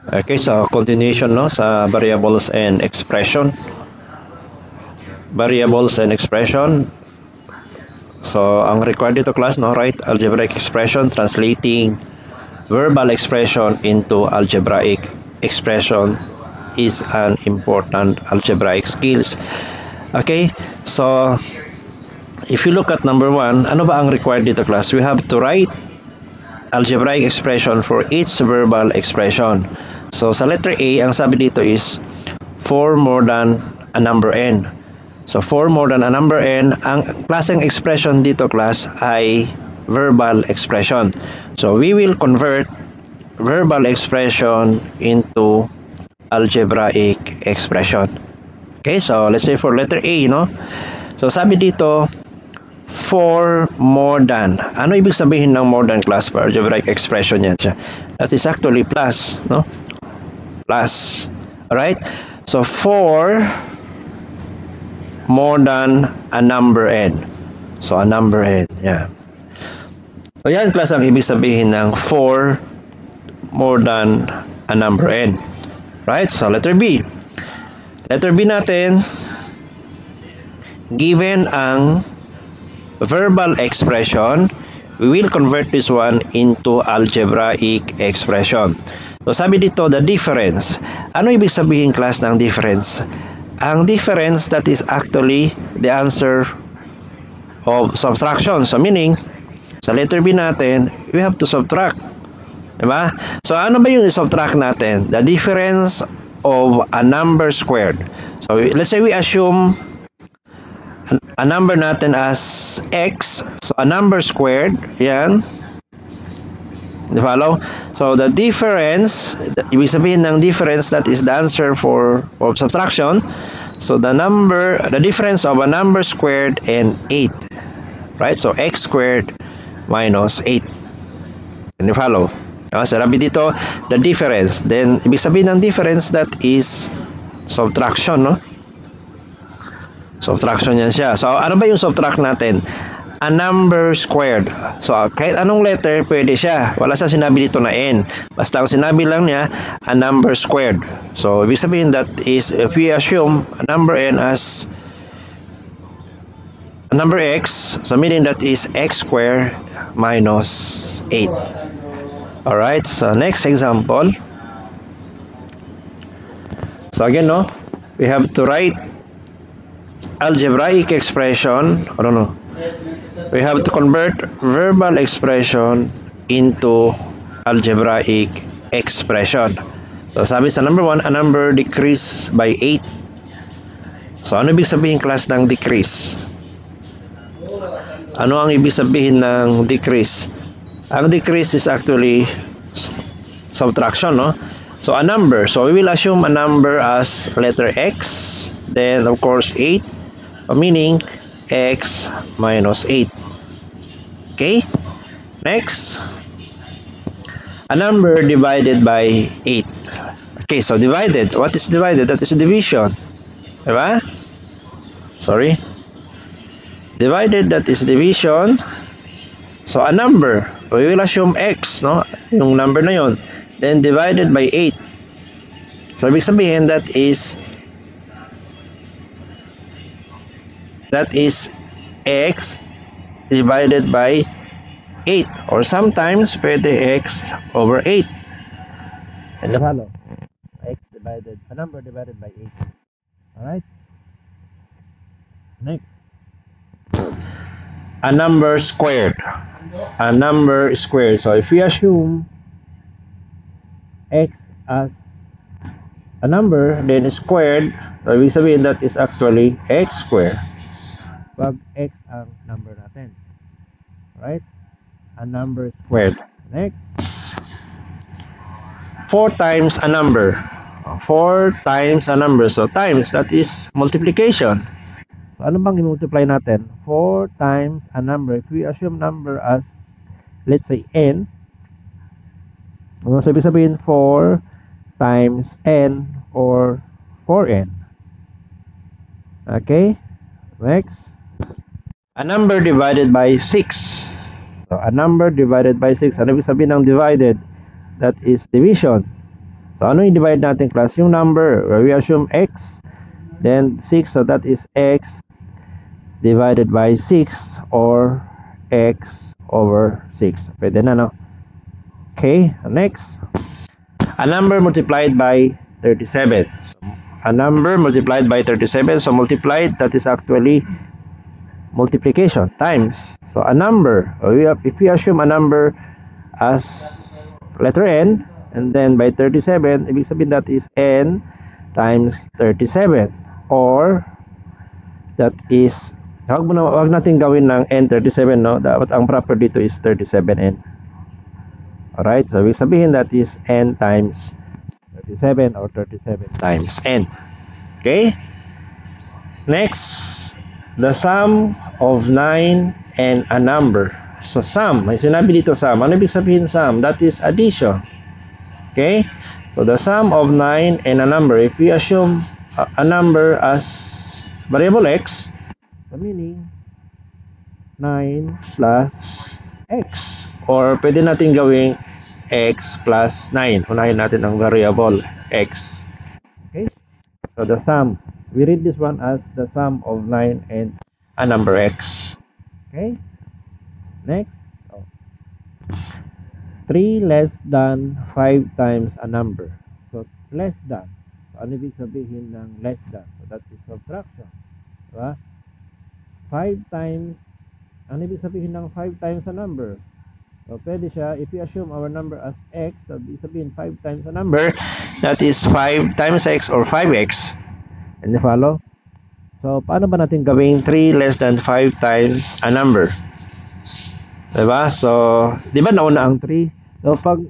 Okay, so continuation no sa variables and expression. Variables and expression. So ang required dito class no, write algebraic expression translating verbal expression into algebraic expression is an important algebraic skills. Okay, so if you look at number 1, ano ba ang required dito class? We have to write algebraic expression for each verbal expression. So sa letter A, ang sabi dito is 4 more than a number n. So 4 more than a number n, ang klaseng expression dito class ay verbal expression. So we will convert verbal expression into algebraic expression. Okay, so let's say for letter A, no? So sabi dito 4 more than. Ano ibig sabihin ng more than class for algebraic expression yan siya? That is actually plus, no? Plus. Alright? So 4 more than a number n. So a number n. Yeah. So yan class ang ibig sabihin ng 4 more than a number n. Right? So letter B. Letter B natin, given ang verbal expression, we will convert this one into algebraic expression. So sabi dito, the difference. Ano ibig sabihin class ng difference? Ang difference, that is actually the answer of subtraction. So meaning, sa letter B natin, we have to subtract. Diba? So ano ba yung subtract natin? The difference of a number squared. So let's say we assume a number natin as x. So a number squared, yan. Follow? So the difference, ibig sabihin ng difference, that is the answer for subtraction. So the difference of a number squared and 8. Right? So x squared minus 8. Can you follow? Sabi dito, the difference. Then, ibig sabihin ng difference, that is subtraction, no? Subtraction yan siya. So, ano ba yung subtract natin? A number squared. So, kahit anong letter, pwede siya. Wala sa sinabi dito na n. Basta ang sinabi lang niya, a number squared. So, ibig sabihin that is, if we assume a number n as a number x, so meaning that is x squared minus 8. Alright, so next example. So again, no, we have to write algebraic expression. I don't know. We have to convert verbal expression into algebraic expression. So sabi sa number 1, a number decrease by 8. So ano ibig sabihin class ng decrease? Ano ang ibig sabihin ng decrease? Ang decrease is actually subtraction, no? So a number. So we will assume a number as letter x, then of course 8, meaning x minus 8. Okay? Next. A number divided by 8. Okay, so divided. What is divided? That is division. Diba? Sorry. Divided, that is division. So a number, we will assume x, no? Yung number na yon. Then divided by 8. So ibig sabihin that is x divided by 8, or sometimes pwede x over 8. And the follow, a number divided by 8. Alright? Next. A number squared. A number squared. So if we assume x as a number, then squared, so ibig sabihin that is actually x squared. Pag x ang number natin. Right? A number squared. Next. 4 times a number. 4 times a number. So times, that is multiplication. So ano bang i-multiply natin? 4 times a number. If we assume number as, let's say, n. So ibig sabihin 4 times n or 4n. Okay? Next. A number divided by 6. So a number divided by 6. Ano ibig sabihin ng divided? That is division. So, ano yung divide natin, class? Yung number, where we assume x, then 6, so that is x divided by 6 or x over 6. Pwede na, no? Okay, next. A number multiplied by 37. So, a number multiplied by 37. So, multiplied, that is actually multiplication, times. So, a number, if we assume a number as letter n, and then by 37, ibig sabihin that is n times 37. Or, that is, wag natin gawin ng n37, no? Dapat ang proper dito is 37n. Alright, so ibig sabihin that is n times 37 or 37 times n. Okay? Next, the sum of 9 and a number. So sum, may sinabi dito sum. Ano ibig sabihin sum? That is addition. Okay? So the sum of 9 and a number, if we assume a number as variable x, so meaning 9 plus x, or pwede natin gawing x plus 9. Unahin natin ang variable x. Okay? So the sum, we read this one as the sum of 9 and a number x. Okay? Next, 3 less than 5 times a number. So less than. So ano ibig sabihin ng less than? So that is subtraction. Diba? 5 times, ano ibig sabihin ng 5 times a number? So, pwede siya, if you assume our number as x, so ibig sabihin 5 times a number, that is 5 times x or 5x. And you follow? So, paano ba natin gawing 3 less than 5 times a number? Diba? So, di ba nauna ang 3? So, pag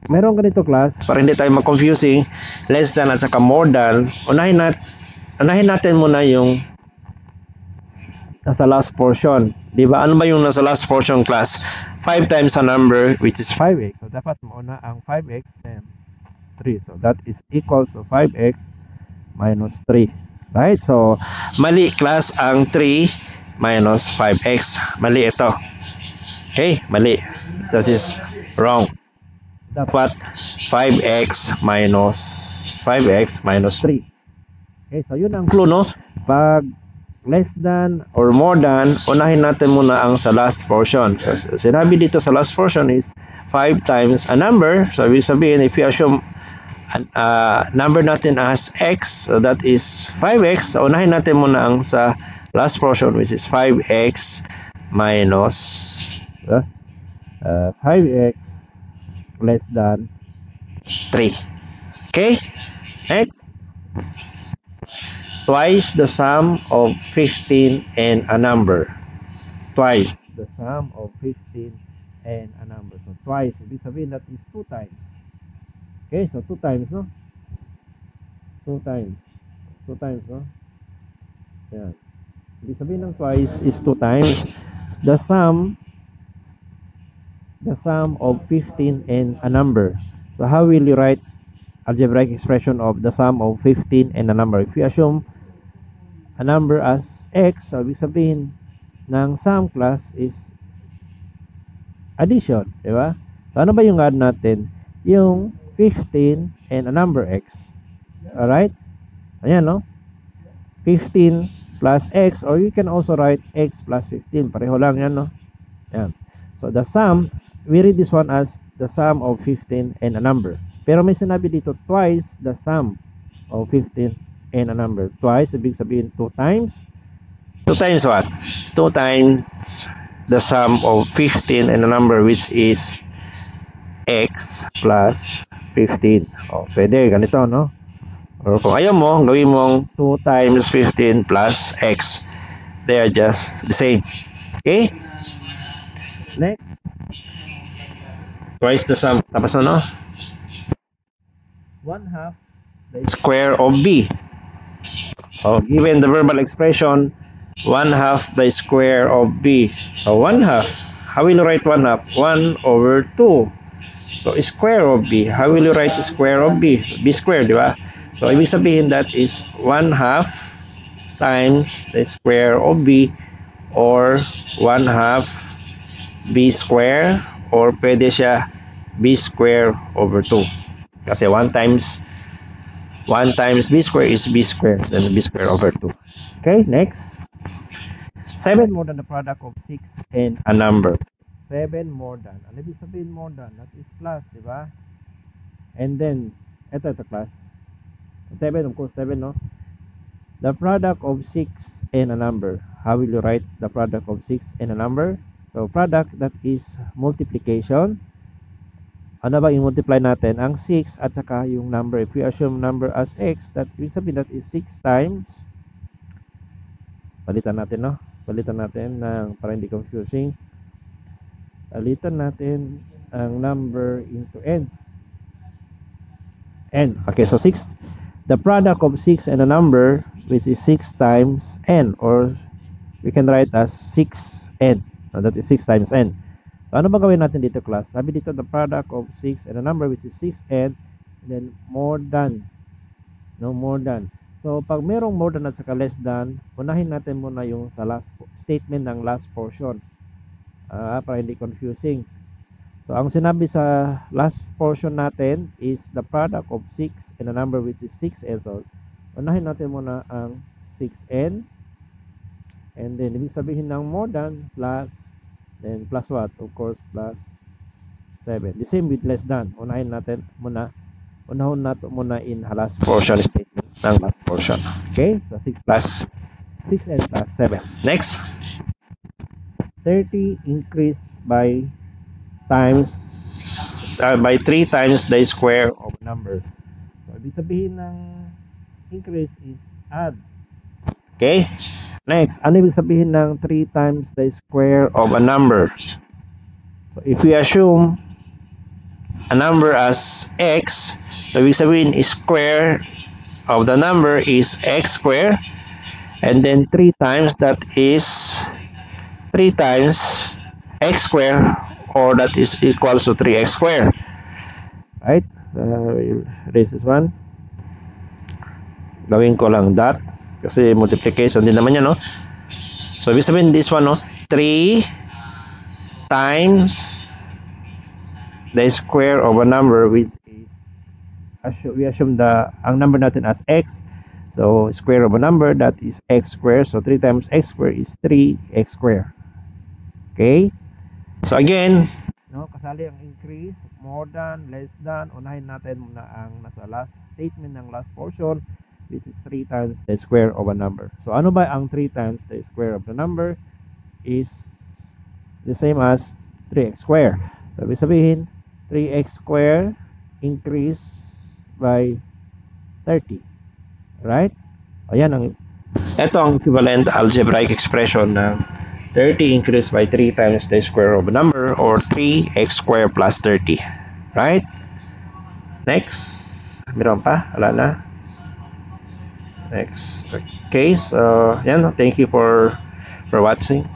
meron ganito class, para hindi tayo mag-confusing, less than at saka more than, unahin natin muna yung nasa last portion. Di ba? Ano ba yung nasa last portion, class? 5 times a number, which is 5x. So, dapat mauna ang 5x, then 3. So, that is equals to 5x minus 3. Right? So, mali, class, ang 3 minus 5x. Mali ito. Okay? Mali. That is wrong. Dapat 5x minus 3. Okay? So, yun ang clue, no? Pag less than or more than, unahin natin muna ang sa last portion. So, sinabi dito sa last portion is 5 times a number. So, ibig sabihin, if you assume number natin as x, so that is 5x. So, unahin natin muna ang sa last portion, which is 5x minus 5x less than 3. Okay? Next. Twice the sum of 15 and a number. Twice the sum of 15 and a number. So twice, ibig sabihin that is 2 times. Okay, so 2 times, no? 2 times. 2 times, no? Yan. Ibig sabihin ng twice is 2 times. The sum of 15 and a number. So how will you write algebraic expression of the sum of 15 and a number? If you assume a number as x, so ibig sabihin ng sum, class, is addition, di ba? So ano ba yung add natin? Yung 15 and a number x. Alright? Ayan, no? 15 plus x, or you can also write x plus 15. Pareho lang yan, no? Ayan. So the sum, we read this one as the sum of 15 and a number. Pero may sinabi dito, twice the sum of 15 and a number. Twice, ibig sabihin 2 times. 2 times what? 2 times the sum of 15 and a number, which is x plus 15. O, pwede, ganito, no? Or kung ayaw mo, gawin mong 2 times 15 plus x. They are just the same. Okay? Next. Twice the sum. Tapos na, no? 1/2 the square of b. So, given the verbal expression, 1/2 the square of b. So, 1/2. How will you write 1/2? 1 over 2. So, square of b. How will you write square of b? So, b square, di ba? So, ibig sabihin that is 1/2 times the square of b, or 1/2 b square, or pwede siya b square over 2. Kasi 1 times b square is b square, then b square over 2. Okay, next. 7 more than the product of 6 and a number. 7 more than. Ano ibig sabihin more than? That is plus, di ba? And then, ito class. 7, of course, 7, no? The product of 6 and a number. How will you write the product of 6 and a number? So, product, that is multiplication. Ano ba yung multiply natin? Ang 6 at saka yung number. If we assume number as x, that ibig sabihin that is 6 times. Palitan natin, no? Palitan natin ng para hindi confusing. Palitan natin ang number into n. N. Okay, so 6. The product of 6 and a number, which is 6 times n, or we can write as 6n. That is 6 times n. So, ano ba gawin natin dito, class? Sabi dito, the product of 6 and a number, which is 6n, and then more than. No, more than. So, pag merong more than at saka less than, unahin natin muna yung sa last statement ng last portion. Para hindi confusing. So, ang sinabi sa last portion natin is the product of 6 and a number which is 6n. So, unahin natin muna ang 6n. And then, ibig sabihin ng more than plus, then plus what? Of course, plus 7. The same with less than. Unahon natin muna in last portion statement ng last portion. Okay? So, 6 plus 6n plus 7. Next. 30 increase by 3 times the square of number. So, ibig sabihin ng increase is add. Okay? Next, ano ibig sabihin ng 3 times the square of a number? So, if we assume a number as x, so ibig sabihin is square of the number is x square, and then 3 times that is 3 times x square, or that is equals to 3x square. Right? We'll erase this one. Gawin ko lang dot kasi multiplication din naman yan, no? So, ibig sabihin this one, no? 3 times the square of a number which is, we assume ang number natin as x. So, square of a number that is x square. So, 3 times x square is 3x square. Okay? So, again, no, kasali ang increase, more than, less than. Unahin natin muna ang nasa last statement ng last portion, which is 3 times the square of a number. So, ano ba ang 3 times the square of the number? Is the same as 3x square. So, ibig sabihin, 3x square increase by 30. Right? Ayan ito ang equivalent algebraic expression ng 30 increased by 3 times the square of a number, or 3x square plus 30. Right? Next. Meron pa? Wala na? Next. Okay. So, yan. Thank you for watching.